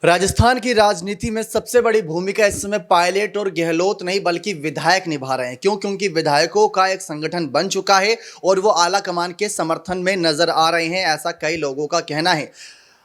राजस्थान की राजनीति में सबसे बड़ी भूमिका इस समय पायलट और गहलोत नहीं बल्कि विधायक निभा रहे हैं। क्यों? क्योंकि विधायकों का एक संगठन बन चुका है और वो आला कमान के समर्थन में नजर आ रहे हैं, ऐसा कई लोगों का कहना है।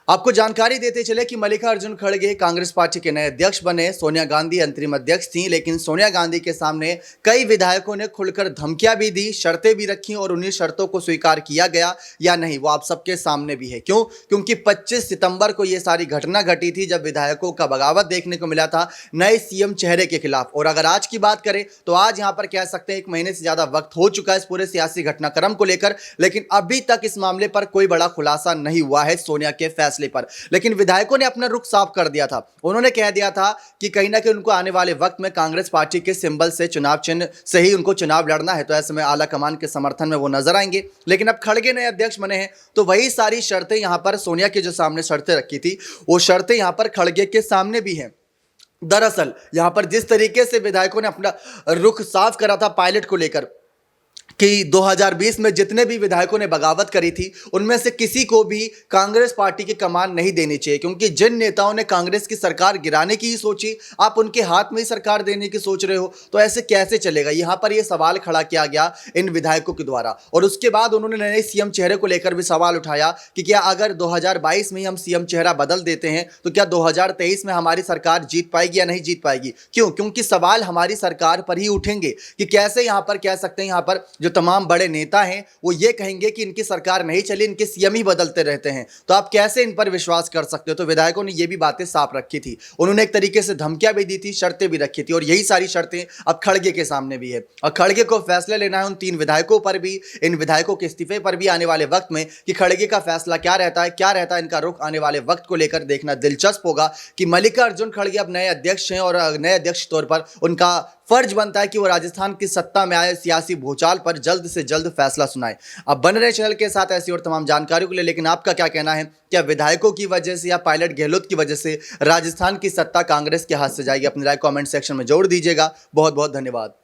आपको जानकारी देते चले कि मल्लिकार्जुन खड़गे कांग्रेस पार्टी के नए अध्यक्ष बने। सोनिया गांधी अंतरिम अध्यक्ष थीं, लेकिन सोनिया गांधी के सामने कई विधायकों ने खुलकर धमकियां भी दी, शर्तें भी रखी और उन्हीं शर्तों को स्वीकार किया गया या नहीं वो आप सबके सामने भी है। क्यों? क्योंकि 25 सितंबर को ये सारी घटना घटी थी जब विधायकों का बगावत देखने को मिला था नए सीएम चेहरे के खिलाफ। और अगर आज की बात करें तो आज यहां पर कह सकते हैं 1 महीने से ज्यादा वक्त हो चुका है इस पूरे सियासी घटनाक्रम को लेकर, लेकिन अभी तक इस मामले पर कोई बड़ा खुलासा नहीं हुआ है सोनिया के फैसले पर। लेकिन विधायकों ने अपना रुख साफ कर दिया था। उन्होंने कह दिया था कि कहीं ना कहीं उनको आने वाले वक्त में कांग्रेस पार्टी के सिंबल से, चुनाव चिन्ह से ही उनको चुनाव लड़ना है, तो ऐसे में आला कमान के समर्थन में वो नजर आएंगे। लेकिन अब खड़गे नए अध्यक्ष बने हैं तो वही सारी शर्तें यहां पर सोनिया के जो सामने शर्तें रखी थी वो शर्तें यहां पर खड़गे के सामने भी हैं। दरअसल यहां पर जिस तरीके से विधायकों ने अपना रुख साफ करा था पायलट को लेकर कि 2020 में जितने भी विधायकों ने बगावत करी थी उनमें से किसी को भी कांग्रेस पार्टी की कमान नहीं देनी चाहिए, क्योंकि जिन नेताओं ने कांग्रेस की सरकार गिराने की ही सोची, आप उनके हाथ में ही सरकार देने की सोच रहे हो, तो ऐसे कैसे चलेगा। यहां पर यह सवाल खड़ा किया गया इन विधायकों के द्वारा। और उसके बाद उन्होंने नए सीएम चेहरे को लेकर भी सवाल उठाया कि क्या अगर 2022 में ही हम सीएम चेहरा बदल देते हैं तो क्या 2023 में हमारी सरकार जीत पाएगी या नहीं जीत पाएगी। क्यों? क्योंकि सवाल हमारी सरकार पर ही उठेंगे कि कैसे यहां पर कह सकते हैं, यहां पर जो तमाम बड़े नेता हैं वो ये कहेंगे कि इनकी सरकार नहीं चली, इनके सीएम ही बदलते रहते हैं, तो आप कैसे इन पर विश्वास कर सकते हो। तो विधायकों ने ये भी बातें साफ रखी थी। उन्होंने एक तरीके से धमकियां भी दी थी, शर्तें भी रखी थी, और यही सारी शर्तें अब खड़गे के सामने भी है। और खड़गे को फैसला लेना है उन 3 विधायकों पर भी, इन विधायकों के इस्तीफे पर भी आने वाले वक्त में कि खड़गे का फैसला क्या रहता है इनका रुख आने वाले वक्त को लेकर देखना दिलचस्प होगा कि मल्लिकार्जुन खड़गे अब नए अध्यक्ष हैं और नए अध्यक्ष तौर पर उनका फर्ज बनता है कि वो राजस्थान की सत्ता में आए सियासी भूचाल पर जल्द से जल्द फैसला सुनाए। अब बन रहे चैनल के साथ ऐसी और तमाम जानकारियों के लिए। लेकिन आपका क्या कहना है, क्या विधायकों की वजह से या पायलट गहलोत की वजह से राजस्थान की सत्ता कांग्रेस के हाथ से जाएगी? अपनी राय कमेंट सेक्शन में जोड़ दीजिएगा। बहुत बहुत धन्यवाद।